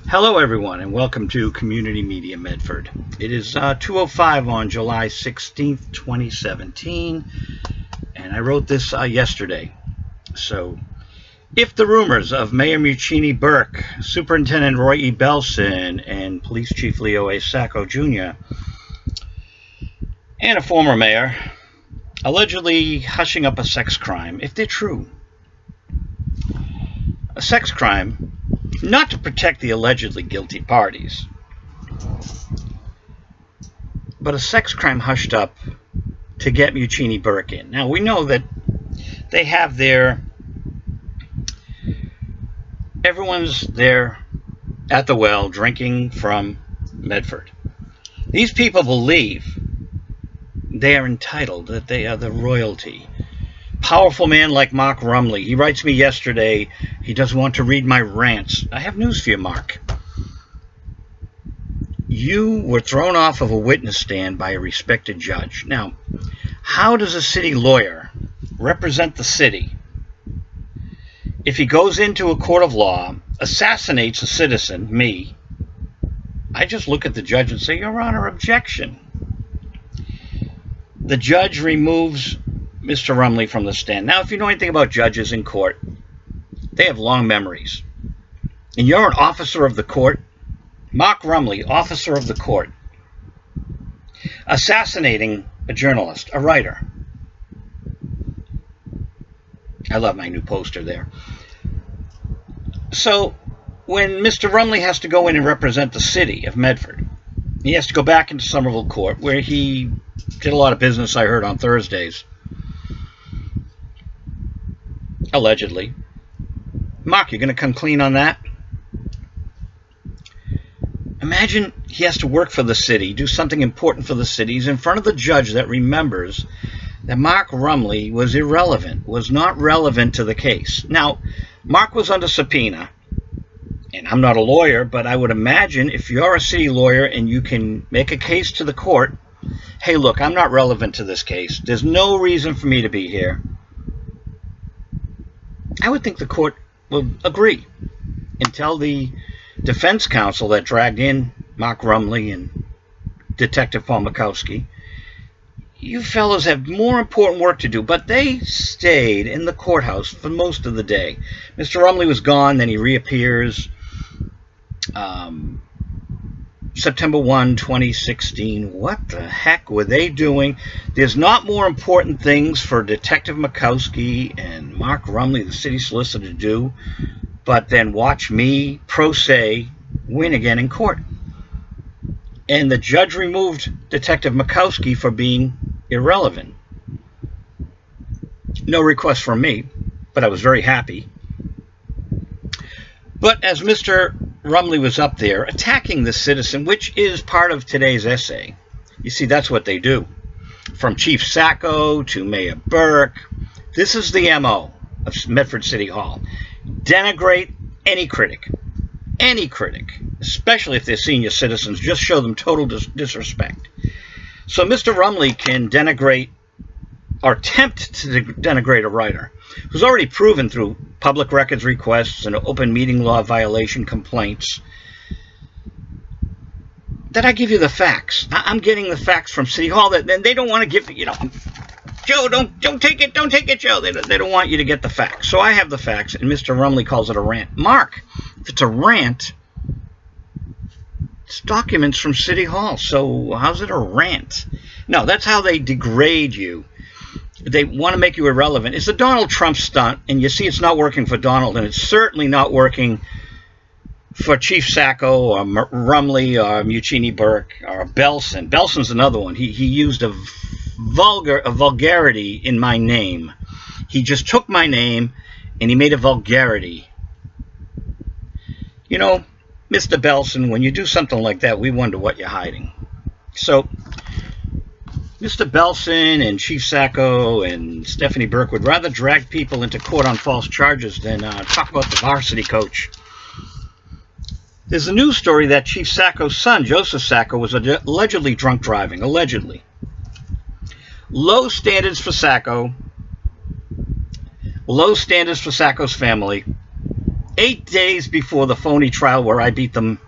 Hello everyone and welcome to Community Media Medford. It is 2:05 on July 16th, 2017, and I wrote this yesterday. So, if the rumors of Mayor Chief Burke, Superintendent Roy E. Belson, and Police Chief Leo A. Sacco Jr., and a former mayor, allegedly hushing up a sex crime, if they're true, a sex crime not to protect the allegedly guilty parties, but a sex crime hushed up to get Chief Burke in. Now, we know that they have everyone's there at the well drinking from Medford. These people believe they are entitled, that they are the royalty. Powerful man like Mark Rumley. He writes me yesterday, he doesn't want to read my rants. I have news for you, Mark. You were thrown off of a witness stand by a respected judge. Now, how does a city lawyer represent the city if he goes into a court of law, assassinates a citizen, me? I just look at the judge and say, Your Honor, objection. The judge removes Mr. Rumley from the stand. Now, if you know anything about judges in court, they have long memories. And you're an officer of the court, Mark Rumley, officer of the court, assassinating a journalist, a writer. I love my new poster there. So, when Mr. Rumley has to go in and represent the city of Medford, he has to go back into Somerville Court, where he did a lot of business, I heard, on Thursdays. Allegedly. Mark, you're going to come clean on that? Imagine he has to work for the city, do something important for the city. He's in front of the judge that remembers that Mark Rumley was irrelevant, was not relevant to the case. Now, Mark was under subpoena, and I'm not a lawyer, but I would imagine if you're a city lawyer and you can make a case to the court, hey, look, I'm not relevant to this case. There's no reason for me to be here. I would think the court will agree and tell the defense counsel that dragged in Mark Rumley and Detective Paul Mikowski, you fellows have more important work to do. But they stayed in the courthouse for most of the day. Mr. Rumley was gone, then he reappears September 1, 2016. What the heck were they doing? There's not more important things for Detective Mikowski and Mark Rumley, the city solicitor, to do, but then watch me, pro se, win again in court. And the judge removed Detective Mikowski for being irrelevant. No request from me, but I was very happy. But as Mr. Rumley was up there attacking the citizen, which is part of today's essay. You see, that's what they do. From Chief Sacco to Mayor Burke, this is the MO of Medford City Hall. Denigrate any critic, especially if they're senior citizens. Just show them total disrespect. So Mr. Rumley can denigrate or attempt to denigrate a writer who's already proven through public records requests and open meeting law violation complaints that I give you the facts. I'm getting the facts from City Hall that they don't want to give, Joe, don't take it, Joe. They don't want you to get the facts. So I have the facts, and Mr. Rumley calls it a rant. Mark, if it's a rant, it's documents from City Hall. So how's it a rant? No, that's how they degrade you. They want to make you irrelevant. It's a Donald Trump stunt, and you see it's not working for Donald, and it's certainly not working for Chief Sacco or Rumley or Chief Burke or Belson. Belson's another one. He used a vulgarity in my name. He just took my name and he made a vulgarity. You know, Mr. Belson, when you do something like that, we wonder what you're hiding. So Mr. Belson and Chief Sacco and Stephanie Burke would rather drag people into court on false charges than talk about the varsity coach. There's a news story that Chief Sacco's son, Joseph Sacco, was allegedly drunk driving. Allegedly. Low standards for Sacco. Low standards for Sacco's family. 8 days before the phony trial where I beat them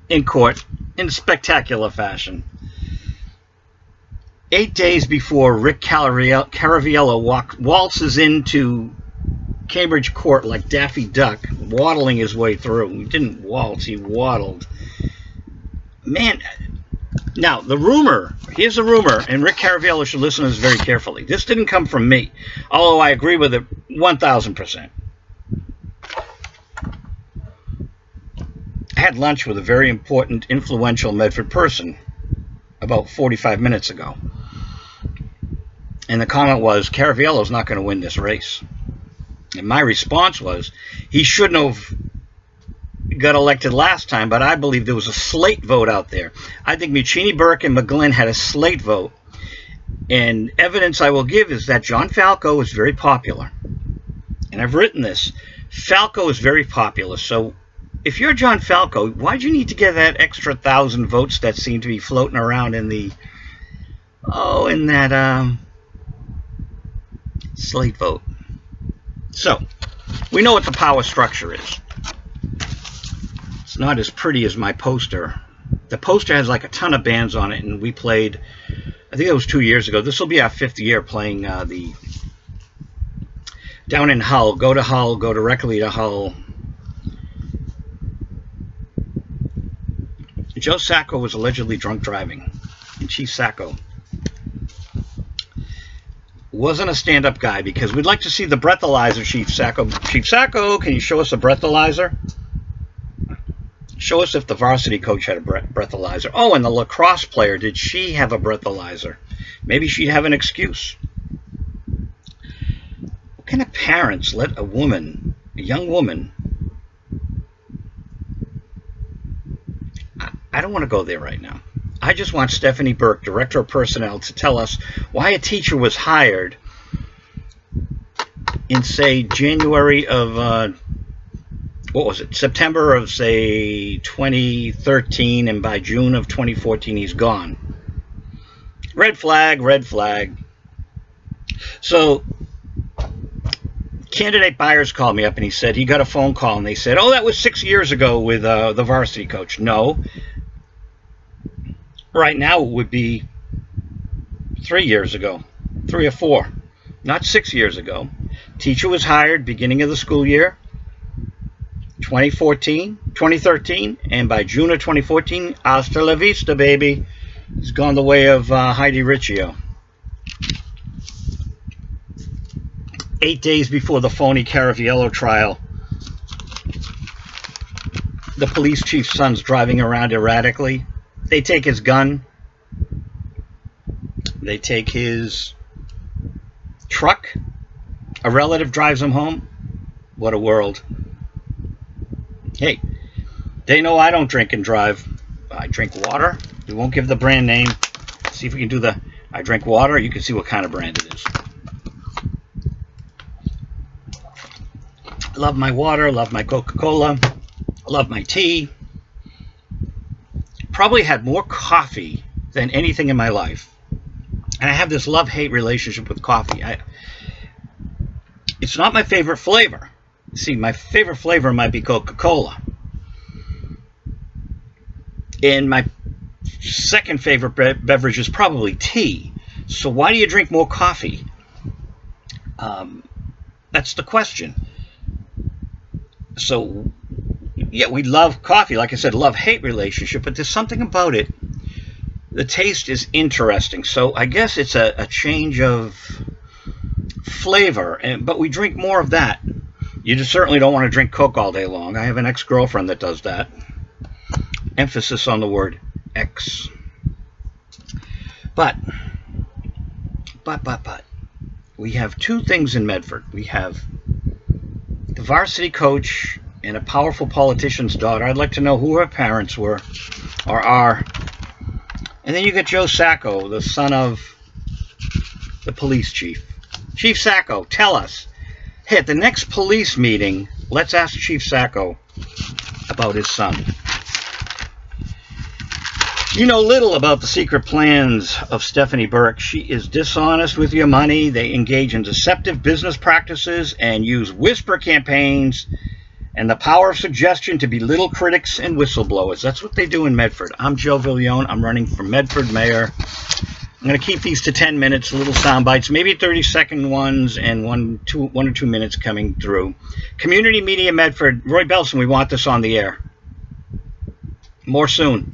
in court in spectacular fashion. 8 days before Rick Caraviello waltzes into Cambridge Court like Daffy Duck, waddling his way through. He didn't waltz, he waddled. Man, now the rumor, here's a rumor, and Rick Caraviello should listen to this very carefully. This didn't come from me, although I agree with it 1,000%. I had lunch with a very important, influential Medford person about 45 minutes ago. And the comment was, Caraviello's not going to win this race. And my response was, he shouldn't have got elected last time, but I believe there was a slate vote out there. I think Muccini, Burke, and McGlynn had a slate vote. And evidence I will give is that John Falco is very popular. And I've written this. Falco is very popular. So if you're John Falco, why'd you need to get that extra 1,000 votes that seem to be floating around in the, in that slate vote? So, we know what the power structure is. It's not as pretty as my poster. The poster has like a ton of bands on it, and we played, I think it was 2 years ago. This will be our 5th year playing down in Hull. Go directly to Hull. Joe Sacco was allegedly drunk driving, and Chief Sacco wasn't a stand-up guy, because we'd like to see the breathalyzer, Chief Sacco. Chief Sacco, can you show us a breathalyzer? Show us if the varsity coach had a breathalyzer. Oh, and the lacrosse player, did she have a breathalyzer? Maybe she'd have an excuse. What kind of parents let a woman, a young woman, I don't want to go there right now. I just want Stephanie Burke, Director of Personnel, to tell us why a teacher was hired in, say, January of, September of, say, 2013, and by June of 2014, he's gone. Red flag, red flag. So, candidate Byers called me up, and he said he got a phone call, and they said, oh, that was 6 years ago with the varsity coach. No. Right now, it would be 3 years ago, 3 or 4, not 6 years ago. Teacher was hired beginning of the school year, 2013, and by June of 2014, hasta la vista, baby. He's gone the way of Heidi Riccio. 8 days before the phony Caraviello trial, the police chief's son's driving around erratically. They take his gun. They take his truck. A relative drives him home. What a world. Hey, they know I don't drink and drive. I drink water. We won't give the brand name. See if we can do the I drink water. You can see what kind of brand it is. Love my water. Love my Coca-Cola. Love my tea. Probably had more coffee than anything in my life. And I have this love-hate relationship with coffee. It's not my favorite flavor. See, my favorite flavor might be Coca-Cola. And my second favorite beverage is probably tea. So why do you drink more coffee? That's the question. So, yeah, we love coffee. Like I said, love-hate relationship, but there's something about it. The taste is interesting. So I guess it's a change of flavor, but we drink more of that. You just certainly don't want to drink Coke all day long. I have an ex-girlfriend that does that. Emphasis on the word ex. But. We have two things in Medford. We have the varsity coach and a powerful politician's daughter. I'd like to know who her parents were or are. And then you get Joe Sacco, the son of the police chief. Chief Sacco, tell us. Hey, at the next police meeting, let's ask Chief Sacco about his son. You know little about the secret plans of Stephanie Burke. She is dishonest with your money. They engage in deceptive business practices and use whisper campaigns and the power of suggestion to belittle critics and whistleblowers. That's what they do in Medford. I'm Joe Villione. I'm running for Medford mayor. I'm going to keep these to 10 minutes, little sound bites, maybe 30-second ones, and one or two minutes coming through. Community Media Medford. Roy Belson, we want this on the air. More soon.